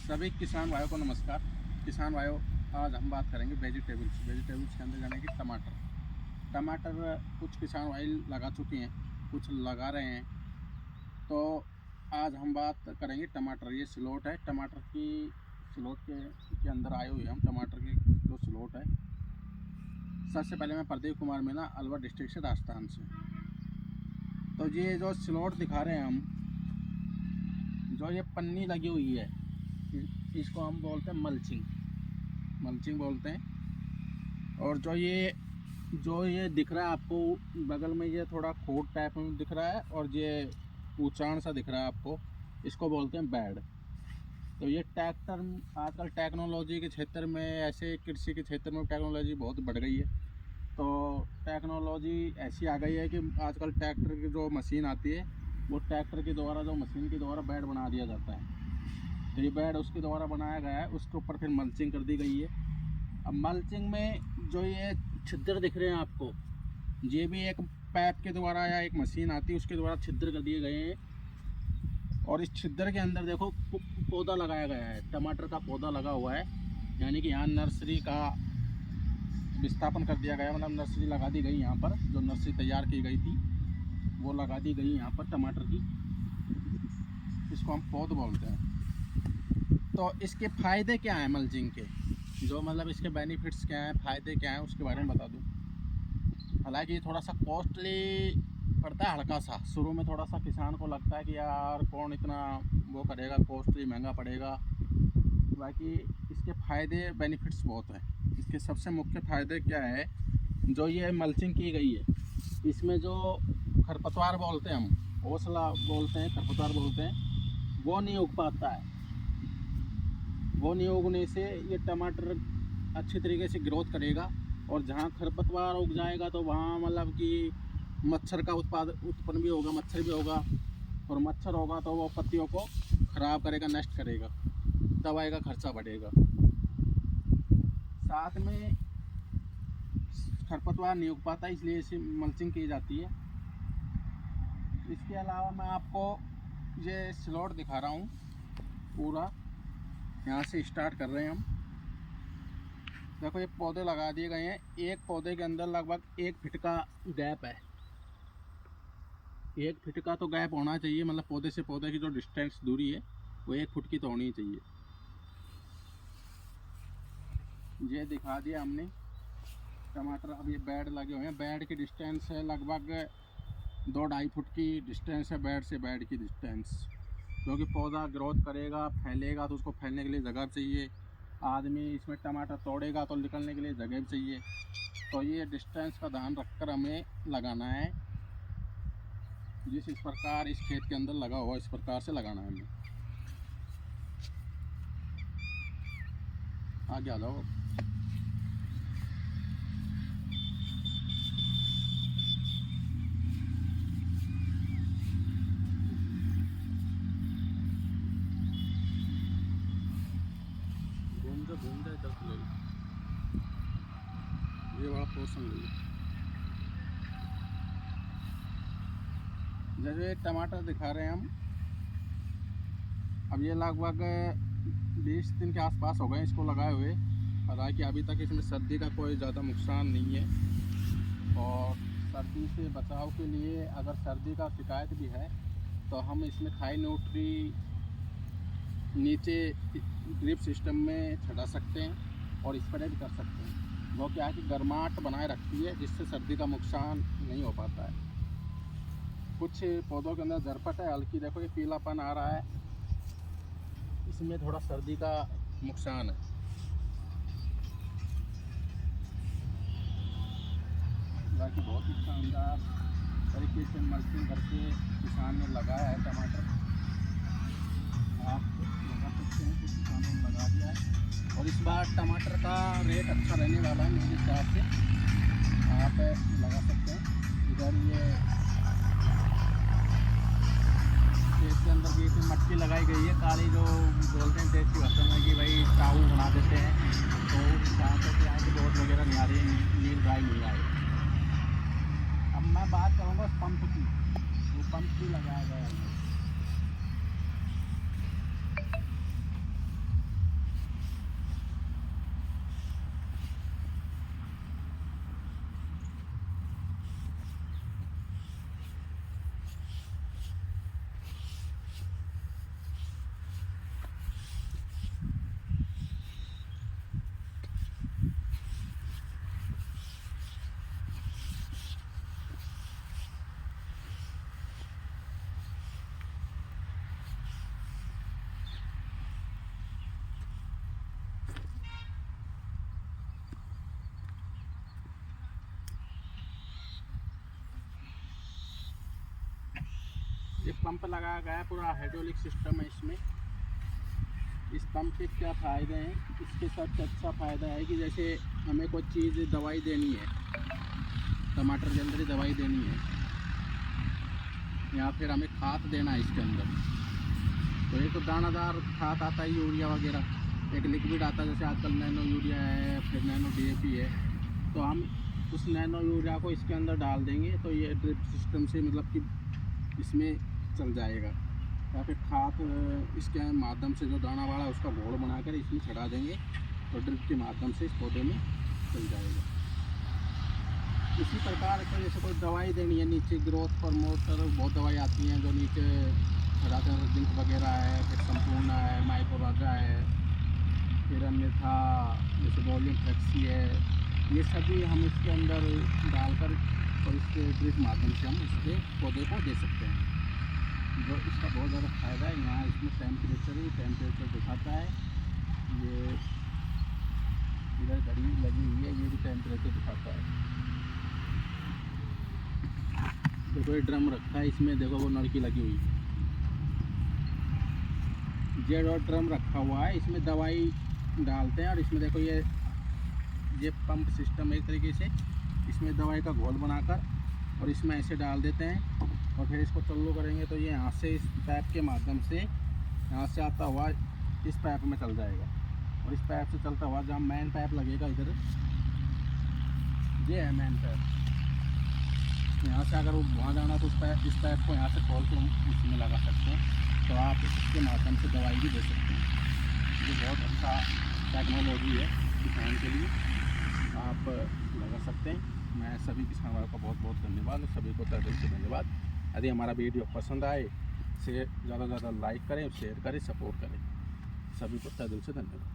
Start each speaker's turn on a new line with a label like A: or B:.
A: सभी किसान भाइयों को नमस्कार। किसान भाइयों, आज हम बात करेंगे वेजिटेबल्स के अंदर जाने की टमाटर कुछ किसान भाई लगा चुके हैं, कुछ लगा रहे हैं। तो आज हम बात करेंगे टमाटर। ये स्लॉट है टमाटर की, स्लॉट के अंदर आए हुए हम टमाटर के जो स्लॉट है। सबसे पहले मैं प्रदीप कुमार मीना, अलवर डिस्ट्रिक्ट से, राजस्थान से। तो ये जो स्लॉट दिखा रहे हैं हम, जो ये पन्नी लगी हुई है, इसको हम बोलते हैं मल्चिंग बोलते हैं। और जो ये दिख रहा है आपको बगल में, ये थोड़ा खोद टाइप में दिख रहा है और ये ऊंचाण सा दिख रहा है आपको, इसको बोलते हैं बेड। तो ये ट्रैक्टर, आजकल टेक्नोलॉजी के क्षेत्र में, ऐसे कृषि के क्षेत्र में टेक्नोलॉजी बहुत बढ़ गई है। तो टेक्नोलॉजी ऐसी आ गई है कि आजकल ट्रैक्टर की जो मशीन आती है, वो ट्रैक्टर के द्वारा, जो मशीन के द्वारा बेड बना दिया जाता है। तो ये बेड उसके द्वारा बनाया गया है, उसके ऊपर फिर मल्चिंग कर दी गई है। अब मल्चिंग में जो ये छिद्र दिख रहे हैं आपको, ये भी एक पाइप के द्वारा या एक मशीन आती है उसके द्वारा छिद्र कर दिए गए हैं। और इस छिद्र के अंदर देखो पौधा लगाया गया है, टमाटर का पौधा लगा हुआ है। यानी कि यहाँ नर्सरी का विस्थापन कर दिया गया, मतलब नर्सरी लगा दी गई यहाँ पर। जो नर्सरी तैयार की गई थी वो लगा दी गई यहाँ पर टमाटर की। इसको हम पौध बोलते हैं। तो इसके फ़ायदे क्या हैं मल्चिंग के, जो मतलब इसके बेनिफिट्स क्या हैं, फ़ायदे क्या हैं, उसके बारे में बता दूं। हालांकि ये थोड़ा सा कॉस्टली पड़ता है, हल्का सा। शुरू में थोड़ा सा किसान को लगता है कि यार कौन इतना वो करेगा, कॉस्टली महंगा पड़ेगा। बाकी इसके फ़ायदे बेनिफिट्स बहुत हैं। इसके सबसे मुख्य फ़ायदे क्या है, जो ये मल्चिंग की गई है, इसमें जो खरपतवार बोलते हैं हम, ओसला बोलते हैं, खरपतवार बोलते हैं, वो नहीं उग पाता है। वो नहीं उगने से ये टमाटर अच्छी तरीके से ग्रोथ करेगा। और जहाँ खरपतवार उग जाएगा तो वहाँ मतलब कि मच्छर का उत्पन्न भी होगा, मच्छर भी होगा। और मच्छर होगा तो वो पत्तियों को ख़राब करेगा, नष्ट करेगा, दवाई का खर्चा बढ़ेगा। साथ में खरपतवार नहीं उग पाता, इसलिए इसे मल्चिंग की जाती है। इसके अलावा मैं आपको ये स्लॉट दिखा रहा हूँ पूरा। यहाँ से स्टार्ट कर रहे हैं हम। देखो ये पौधे लगा दिए गए हैं। एक पौधे के अंदर लगभग 1 फीट का गैप है। 1 फीट का तो गैप होना चाहिए, मतलब पौधे से पौधे की जो डिस्टेंस दूरी है वो 1 फुट की तो होनी चाहिए। ये दिखा दिया हमने टमाटर। अब ये बेड लगे हुए हैं, बेड की डिस्टेंस है लगभग 2-2.5 फुट की डिस्टेंस है, बेड से बेड की डिस्टेंस। क्योंकि पौधा ग्रोथ करेगा, फैलेगा, तो उसको फैलने के लिए जगह चाहिए। आदमी इसमें टमाटर तोड़ेगा तो निकलने के लिए जगह भी चाहिए। तो ये डिस्टेंस का ध्यान रखकर हमें लगाना है। इस प्रकार इस खेत के अंदर लगा हुआ, इस प्रकार से लगाना है हमें। आगे आ जाओ। घूम जाए इधर से ले लो, ये बड़ा पोर्शन ले लो। जैसे टमाटर दिखा रहे हैं हम, अब ये लगभग 20 दिन के आसपास हो गए इसको लगाए हुए। हालांकि अभी तक इसमें सर्दी का कोई ज़्यादा नुकसान नहीं है। और सर्दी से बचाव के लिए अगर सर्दी का शिकायत भी है तो हम इसमें थाई न्यूट्री नीचे ड्रिप सिस्टम में छिटा सकते हैं और स्प्रे भी कर सकते हैं। वो क्या है कि गर्माहट बनाए रखती है, जिससे सर्दी का नुकसान नहीं हो पाता है। कुछ पौधों के अंदर झरपट है हल्की, देखो ये पीलापन आ रहा है, इसमें थोड़ा सर्दी का नुकसान है। बाकी बहुत ही शानदार तरीके से मल्चिंग करके किसान ने लगाया है टमाटर। आप लगा सकते हैं, कुछ किसानों ने लगा दिया है। और इस बार टमाटर का रेट अच्छा रहने वाला है मेरे हिसाब से, आप लगा सकते हैं। इधर ये खेत के अंदर भी इसमें मट्टी लगाई गई है, काली, जो बोलते हैं देसी भाषा में कि भाई टाऊ बना देते हैं। तो उस हिसाब से यहाँ की डोज वगैरह नहीं आ रही है, नील ड्राई नहीं आ रही। अब मैं बात करूँगा पंप की, वो पंप भी लगाया गया है। पंप लगाया गया है, पूरा हाइड्रोलिक सिस्टम है इसमें। इस पंप के क्या फ़ायदे हैं, इसके सबसे अच्छा फ़ायदा है कि जैसे हमें कोई चीज़ दवाई देनी है, टमाटर के अंदर ही दवाई देनी है, या फिर हमें खाद देना है इसके अंदर, तो एक तो दानादार खाद आता है यूरिया वगैरह, एक लिक्विड आता है जैसे आजकल नैनो यूरिया है, फिर नैनो DAP है। तो हम उस नैनो यूरिया को इसके अंदर डाल देंगे तो ये ड्रिप सिस्टम से मतलब कि इसमें चल जाएगा, या फिर खाद इसके माध्यम से जो दाना वाला उसका घोल बनाकर इसमें चढ़ा देंगे तो ड्रिप के माध्यम से इस पौधे में चल जाएगा। इसी प्रकार से जैसे कोई दवाई देनी है नीचे, ग्रोथ प्रमोटर बहुत दवाई आती हैं जो नीचे चढ़ाते हैं, जिंक वगैरह है, फिर संपूर्ण है, माइक्रोराजा है, फिर अन्यथा जैसे वॉल्यूम फ्लेक्सी है, ये सभी हम इसके अंदर डालकर और इसके ड्रिप माध्यम से हम इसके पौधे को दे सकते हैं, जो इसका बहुत ज़्यादा फ़ायदा है। यहाँ इसमें टेम्परेचर दिखाता है, ये इधर घड़ी लगी हुई है, ये भी टेम्परेचर दिखाता है। देखो ये ड्रम रखा है, इसमें देखो वो नलकी लगी हुई है, जेड और ड्रम रखा हुआ है, इसमें दवाई डालते हैं और इसमें देखो ये पंप सिस्टम एक तरीके से इसमें दवाई का घोल बनाकर और इसमें ऐसे डाल देते हैं और फिर इसको चालू करेंगे तो ये यहाँ से इस पाइप के माध्यम से यहाँ से आता हुआ इस पाइप में चल जाएगा, और इस पाइप से चलता हुआ जहाँ मेन पाइप लगेगा इधर, ये है मेन पाइप, यहाँ से अगर वो वहाँ जाना तो इस पाइप को यहाँ से खोल के इसमें लगा सकते हैं, तो आप इसके माध्यम से दवाई भी दे सकते हैं। ये बहुत अच्छा टेक्नोलॉजी है किसान के लिए, आप लगा सकते हैं। मैं सभी किसान भाइयों का बहुत बहुत धन्यवाद, सभी को तहे दिल से धन्यवाद। यदि हमारा वीडियो पसंद आए से ज़्यादा से ज़्यादा लाइक करें, शेयर करें, सपोर्ट करें। सभी को तहे दिल से धन्यवाद।